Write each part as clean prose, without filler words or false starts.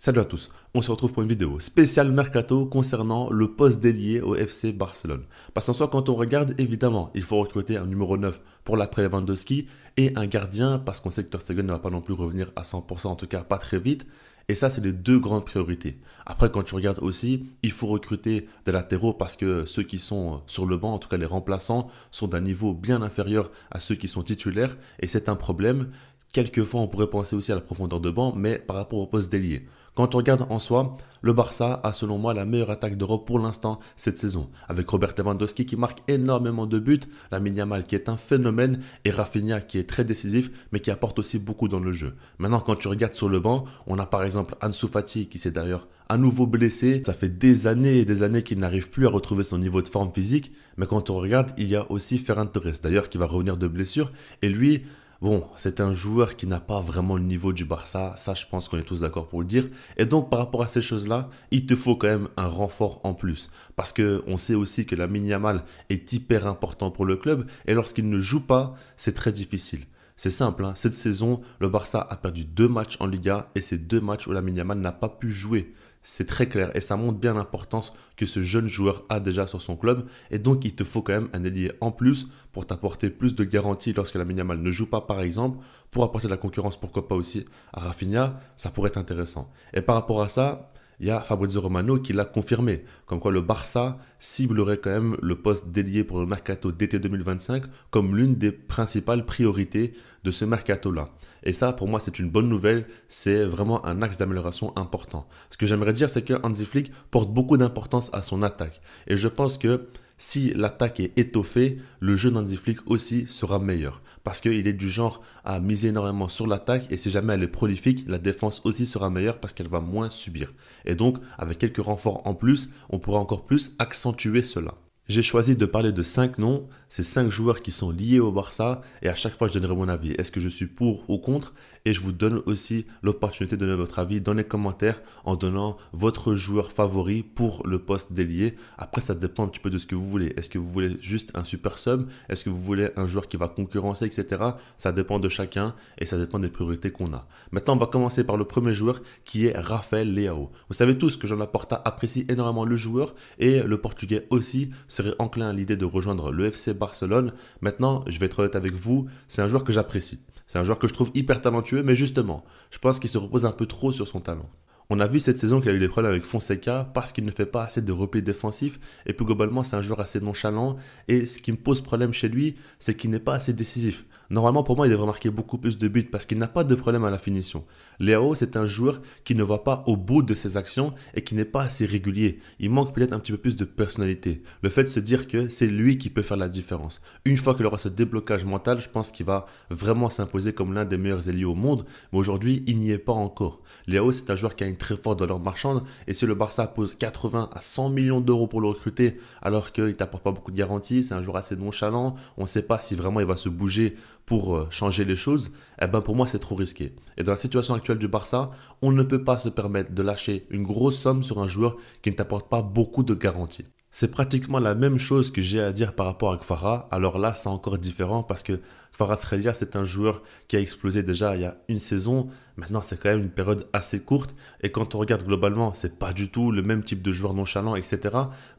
Salut à tous, on se retrouve pour une vidéo spéciale Mercato concernant le poste d'ailier au FC Barcelone. Parce qu'en soi, quand on regarde, évidemment, il faut recruter un numéro 9 pour l'après Lewandowski et un gardien parce qu'on sait que Ter Stegen ne va pas non plus revenir à 100%, en tout cas pas très vite. Et ça, c'est les deux grandes priorités. Après, quand tu regardes aussi, il faut recruter des latéraux parce que ceux qui sont sur le banc, en tout cas les remplaçants, sont d'un niveau bien inférieur à ceux qui sont titulaires. Et c'est un problème. Quelquefois, on pourrait penser aussi à la profondeur de banc, mais par rapport au poste d'ailier. Quand on regarde en soi, le Barça a selon moi la meilleure attaque d'Europe pour l'instant cette saison. Avec Robert Lewandowski qui marque énormément de buts, Lamine Yamal qui est un phénomène et Rafinha qui est très décisif mais qui apporte aussi beaucoup dans le jeu. Maintenant quand tu regardes sur le banc, on a par exemple Ansu Fati qui s'est d'ailleurs à nouveau blessé. Ça fait des années et des années qu'il n'arrive plus à retrouver son niveau de forme physique. Mais quand on regarde, il y a aussi Ferran Torres d'ailleurs qui va revenir de blessure et lui... Bon, c'est un joueur qui n'a pas vraiment le niveau du Barça, ça je pense qu'on est tous d'accord pour le dire. Et donc par rapport à ces choses-là, il te faut quand même un renfort en plus. Parce qu'on sait aussi que Lamine Yamal est hyper important pour le club et lorsqu'il ne joue pas, c'est très difficile. C'est simple, hein. Cette saison, le Barça a perdu 2 matchs en Liga et c'est 2 matchs où Lamine Yamal n'a pas pu jouer. C'est très clair et ça montre bien l'importance que ce jeune joueur a déjà sur son club. Et donc, il te faut quand même un ailier en plus pour t'apporter plus de garanties lorsque Lamine Yamal ne joue pas, par exemple, pour apporter de la concurrence, pourquoi pas aussi à Rafinha. Ça pourrait être intéressant. Et par rapport à ça, il y a Fabrizio Romano qui l'a confirmé, comme quoi le Barça ciblerait quand même le poste d'ailier pour le mercato d'été 2025 comme l'une des principales priorités de ce mercato-là. Et ça, pour moi, c'est une bonne nouvelle, c'est vraiment un axe d'amélioration important. Ce que j'aimerais dire, c'est que Hansi Flick porte beaucoup d'importance à son attaque. Et je pense que si l'attaque est étoffée, le jeu d'Hansi Flick aussi sera meilleur. Parce qu'il est du genre à miser énormément sur l'attaque et si jamais elle est prolifique, la défense aussi sera meilleure parce qu'elle va moins subir. Et donc, avec quelques renforts en plus, on pourra encore plus accentuer cela. J'ai choisi de parler de 5 noms, ces 5 joueurs qui sont liés au Barça et à chaque fois je donnerai mon avis. Est-ce que je suis pour ou contre? Et je vous donne aussi l'opportunité de donner votre avis dans les commentaires en donnant votre joueur favori pour le poste d'ailier. Après ça dépend un petit peu de ce que vous voulez. Est-ce que vous voulez juste un super sub? Est-ce que vous voulez un joueur qui va concurrencer, etc. Ça dépend de chacun et ça dépend des priorités qu'on a. Maintenant on va commencer par le premier joueur qui est Rafael Leao. Vous savez tous que Jean Laporta apprécie énormément le joueur et le portugais aussi serait enclin à l'idée de rejoindre le FC Barcelone. Maintenant, je vais être honnête avec vous, c'est un joueur que j'apprécie. C'est un joueur que je trouve hyper talentueux, mais justement, je pense qu'il se repose un peu trop sur son talent. On a vu cette saison qu'il a eu des problèmes avec Fonseca parce qu'il ne fait pas assez de replis défensifs et plus globalement c'est un joueur assez nonchalant et ce qui me pose problème chez lui c'est qu'il n'est pas assez décisif. Normalement pour moi il devrait marquer beaucoup plus de buts parce qu'il n'a pas de problème à la finition. Léao c'est un joueur qui ne va pas au bout de ses actions et qui n'est pas assez régulier. Il manque peut-être un petit peu plus de personnalité. Le fait de se dire que c'est lui qui peut faire la différence. Une fois qu'il aura ce déblocage mental je pense qu'il va vraiment s'imposer comme l'un des meilleurs ailiers au monde mais aujourd'hui il n'y est pas encore. Léao c'est un joueur qui a une très forte valeur marchande et si le Barça pose 80 à 100 millions d'euros pour le recruter alors qu'il ne t'apporte pas beaucoup de garanties, c'est un joueur assez nonchalant, on ne sait pas si vraiment il va se bouger pour changer les choses, eh ben pour moi c'est trop risqué. Et dans la situation actuelle du Barça, on ne peut pas se permettre de lâcher une grosse somme sur un joueur qui ne t'apporte pas beaucoup de garanties. C'est pratiquement la même chose que j'ai à dire par rapport à Kvara. Alors là, c'est encore différent parce que Kvaratskhelia, c'est un joueur qui a explosé déjà il y a une saison. Maintenant, c'est quand même une période assez courte. Et quand on regarde globalement, c'est pas du tout le même type de joueur nonchalant, etc.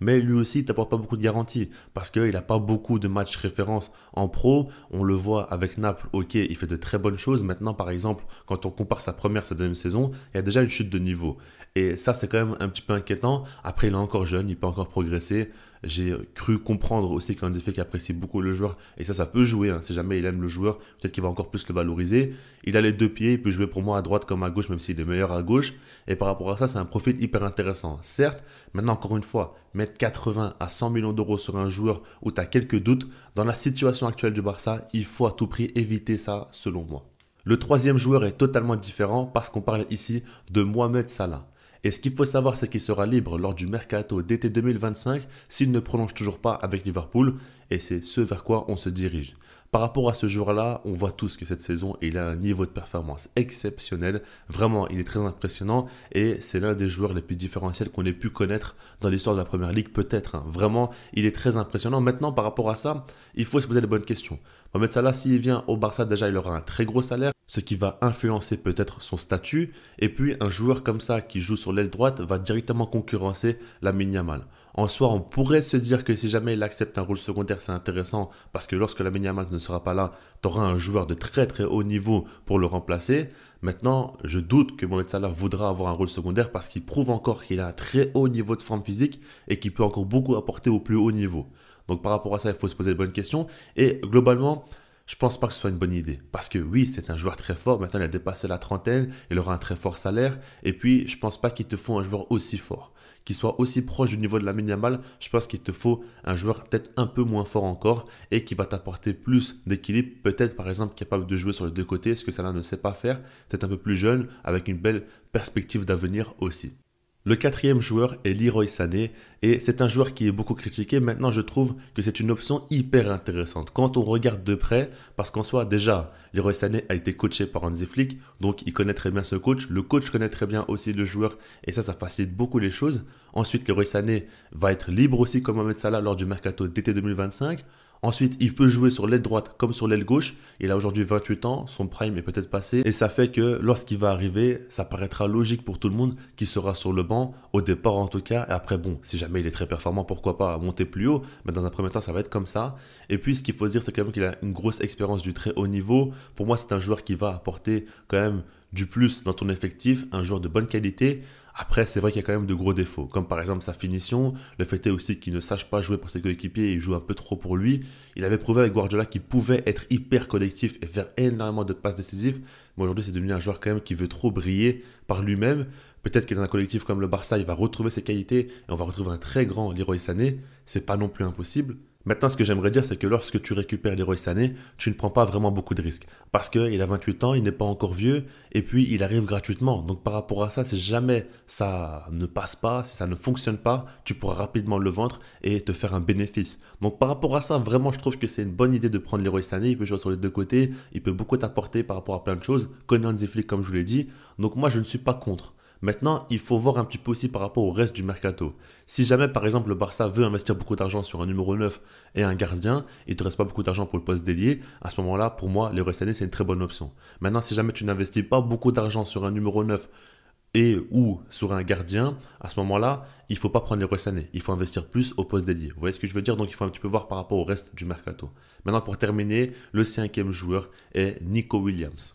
Mais lui aussi, il t'apporte pas beaucoup de garanties parce qu'il n'a pas beaucoup de matchs références en pro. On le voit avec Naples, ok, il fait de très bonnes choses. Maintenant, par exemple, quand on compare sa première, sa deuxième saison, il y a déjà une chute de niveau. Et ça, c'est quand même un petit peu inquiétant. Après, il est encore jeune, il peut encore progresser. J'ai cru comprendre aussi qu'Hansi Flick apprécie beaucoup le joueur. Et ça peut jouer. Hein. Si jamais il aime le joueur, peut-être qu'il va encore plus le valoriser. Il a les deux pieds, il peut jouer pour moi à droite comme à gauche, même s'il est meilleur à gauche. Et par rapport à ça, c'est un profil hyper intéressant. Certes, maintenant encore une fois, mettre 80 à 100 millions d'euros sur un joueur où tu as quelques doutes, dans la situation actuelle du Barça, il faut à tout prix éviter ça, selon moi. Le troisième joueur est totalement différent parce qu'on parle ici de Mohamed Salah. Et ce qu'il faut savoir, c'est qu'il sera libre lors du mercato d'été 2025 s'il ne prolonge toujours pas avec Liverpool. Et c'est ce vers quoi on se dirige. Par rapport à ce joueur-là, on voit tous que cette saison, il a un niveau de performance exceptionnel. Vraiment, il est très impressionnant et c'est l'un des joueurs les plus différentiels qu'on ait pu connaître dans l'histoire de la Première Ligue, peut-être. Hein. Vraiment, il est très impressionnant. Maintenant, par rapport à ça, il faut se poser les bonnes questions. Mohamed Salah, s'il vient au Barça, déjà, il aura un très gros salaire. ce qui va influencer peut-être son statut. Et puis un joueur comme ça qui joue sur l'aile droite va directement concurrencer Lamine Yamal. En soi, on pourrait se dire que si jamais il accepte un rôle secondaire, c'est intéressant parce que lorsque Lamine Yamal ne sera pas là, tu auras un joueur de très très haut niveau pour le remplacer. Maintenant, je doute que Mohamed Salah voudra avoir un rôle secondaire parce qu'il prouve encore qu'il a un très haut niveau de forme physique et qu'il peut encore beaucoup apporter au plus haut niveau. Donc par rapport à ça, il faut se poser les bonnes questions. Et globalement, je pense pas que ce soit une bonne idée. Parce que oui, c'est un joueur très fort. Maintenant, il a dépassé la trentaine. Il aura un très fort salaire. Et puis, je pense pas qu'il te faut un joueur aussi fort. Qui soit aussi proche du niveau de Lamine Yamal. Je pense qu'il te faut un joueur peut-être un peu moins fort encore. Et qui va t'apporter plus d'équilibre. Peut-être, par exemple, capable de jouer sur les deux côtés. Ce que Salah ne sait pas faire. Peut-être un peu plus jeune. Avec une belle perspective d'avenir aussi. Le quatrième joueur est Leroy Sané et c'est un joueur qui est beaucoup critiqué. Maintenant, je trouve que c'est une option hyper intéressante quand on regarde de près, parce qu'en soi, déjà, Leroy Sané a été coaché par Hansi Flick, donc il connaît très bien ce coach. Le coach connaît très bien aussi le joueur et ça facilite beaucoup les choses. Ensuite, Leroy Sané va être libre aussi comme Mohamed Salah lors du mercato d'été 2025. Ensuite, il peut jouer sur l'aile droite comme sur l'aile gauche. Il a aujourd'hui 28 ans, son prime est peut-être passé. Et ça fait que lorsqu'il va arriver, ça paraîtra logique pour tout le monde qu'il sera sur le banc, au départ en tout cas. Et après, bon, si jamais il est très performant, pourquoi pas monter plus haut. Mais dans un premier temps, ça va être comme ça. Et puis, ce qu'il faut se dire, c'est quand même qu'il a une grosse expérience du très haut niveau. Pour moi, c'est un joueur qui va apporter quand même du plus dans ton effectif, un joueur de bonne qualité. Après, c'est vrai qu'il y a quand même de gros défauts, comme par exemple sa finition. Le fait est aussi qu'il ne sache pas jouer pour ses coéquipiers et il joue un peu trop pour lui. Il avait prouvé avec Guardiola qu'il pouvait être hyper collectif et faire énormément de passes décisives. Mais aujourd'hui, c'est devenu un joueur quand même qui veut trop briller par lui-même. Peut-être que dans un collectif comme le Barça, il va retrouver ses qualités et on va retrouver un très grand Leroy Sané. C'est pas non plus impossible. Maintenant, ce que j'aimerais dire, c'est que lorsque tu récupères Leroy Sané, tu ne prends pas vraiment beaucoup de risques. Parce qu'il a 28 ans, il n'est pas encore vieux, et puis il arrive gratuitement. Donc par rapport à ça, si jamais ça ne passe pas, si ça ne fonctionne pas, tu pourras rapidement le vendre et te faire un bénéfice. Donc par rapport à ça, vraiment, je trouve que c'est une bonne idée de prendre Leroy Sané. Il peut jouer sur les deux côtés, il peut beaucoup t'apporter par rapport à plein de choses. Connaît Hansi Flick, comme je vous l'ai dit. Donc moi, je ne suis pas contre. Maintenant, il faut voir un petit peu aussi par rapport au reste du mercato. Si jamais, par exemple, le Barça veut investir beaucoup d'argent sur un numéro 9 et un gardien, il ne te reste pas beaucoup d'argent pour le poste d'ailier, à ce moment-là, pour moi, Leroy Sané, c'est une très bonne option. Maintenant, si jamais tu n'investis pas beaucoup d'argent sur un numéro 9 et ou sur un gardien, à ce moment-là, il ne faut pas prendre Leroy Sané. Il faut investir plus au poste d'ailier. Vous voyez ce que je veux dire? Donc, il faut un petit peu voir par rapport au reste du mercato. Maintenant, pour terminer, le cinquième joueur est Nico Williams.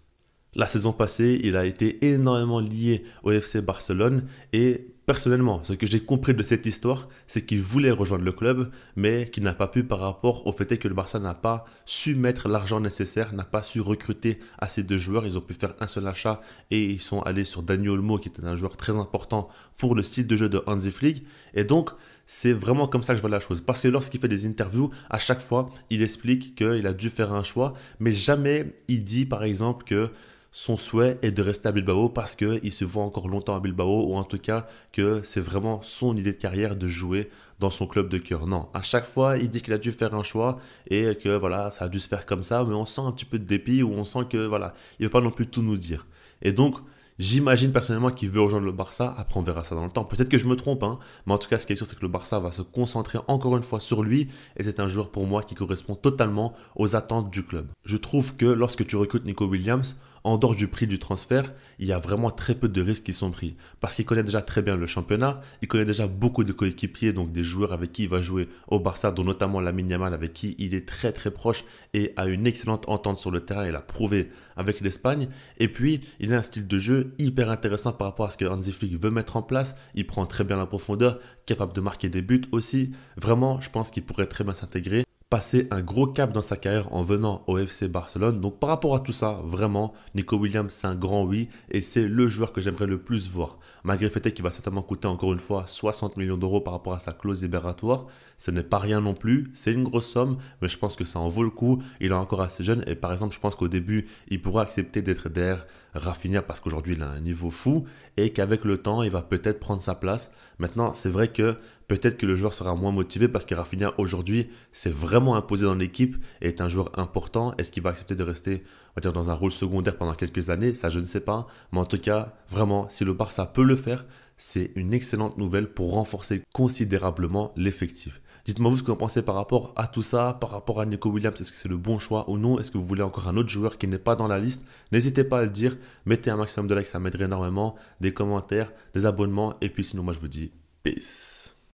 La saison passée, il a été énormément lié au FC Barcelone et personnellement, ce que j'ai compris de cette histoire, c'est qu'il voulait rejoindre le club, mais qu'il n'a pas pu par rapport au fait que le Barça n'a pas su mettre l'argent nécessaire, n'a pas su recruter assez de joueurs. Ils ont pu faire un seul achat et ils sont allés sur Dani Olmo, qui était un joueur très important pour le style de jeu de Hansi Flick. Et donc, c'est vraiment comme ça que je vois la chose. Parce que lorsqu'il fait des interviews, à chaque fois, il explique qu'il a dû faire un choix, mais jamais il dit par exemple que son souhait est de rester à Bilbao parce qu'il se voit encore longtemps à Bilbao ou en tout cas que c'est vraiment son idée de carrière de jouer dans son club de cœur. Non, à chaque fois, il dit qu'il a dû faire un choix et que voilà, ça a dû se faire comme ça, mais on sent un petit peu de dépit ou on sent que voilà, il ne veut pas non plus tout nous dire. Et donc, j'imagine personnellement qu'il veut rejoindre le Barça. Après, on verra ça dans le temps. Peut-être que je me trompe, hein. Mais en tout cas, ce qui est sûr, c'est que le Barça va se concentrer encore une fois sur lui. Et c'est un joueur pour moi qui correspond totalement aux attentes du club. Je trouve que lorsque tu recrutes Nico Williams, en dehors du prix du transfert, il y a vraiment très peu de risques qui sont pris. Parce qu'il connaît déjà très bien le championnat, il connaît déjà beaucoup de coéquipiers, donc des joueurs avec qui il va jouer au Barça, dont notamment Lamine Yamal, avec qui il est très très proche et a une excellente entente sur le terrain, il l'a prouvé avec l'Espagne. Et puis, il a un style de jeu hyper intéressant par rapport à ce que Hansi Flick veut mettre en place. Il prend très bien la profondeur, capable de marquer des buts aussi. Vraiment, je pense qu'il pourrait très bien s'intégrer, passer un gros cap dans sa carrière en venant au FC Barcelone. Donc par rapport à tout ça, vraiment, Nico Williams, c'est un grand oui et c'est le joueur que j'aimerais le plus voir. Malgré le fait qu'il va certainement coûter encore une fois 60 millions d'euros par rapport à sa clause libératoire, ce n'est pas rien non plus, c'est une grosse somme, mais je pense que ça en vaut le coup. Il est encore assez jeune et par exemple, je pense qu'au début, il pourra accepter d'être derrière Rafinha parce qu'aujourd'hui, il a un niveau fou et qu'avec le temps, il va peut-être prendre sa place. Maintenant, c'est vrai que peut-être que le joueur sera moins motivé parce que Rafinha aujourd'hui s'est vraiment imposé dans l'équipe et est un joueur important. Est-ce qu'il va accepter de rester, on va dire, dans un rôle secondaire pendant quelques années? Ça, je ne sais pas. Mais en tout cas, vraiment, si le Barça peut le faire, c'est une excellente nouvelle pour renforcer considérablement l'effectif. Dites-moi vous ce que vous en pensez par rapport à tout ça, par rapport à Nico Williams, est-ce que c'est le bon choix ou non? Est-ce que vous voulez encore un autre joueur qui n'est pas dans la liste? N'hésitez pas à le dire, mettez un maximum de likes, ça m'aiderait énormément, des commentaires, des abonnements, et puis sinon moi je vous dis peace.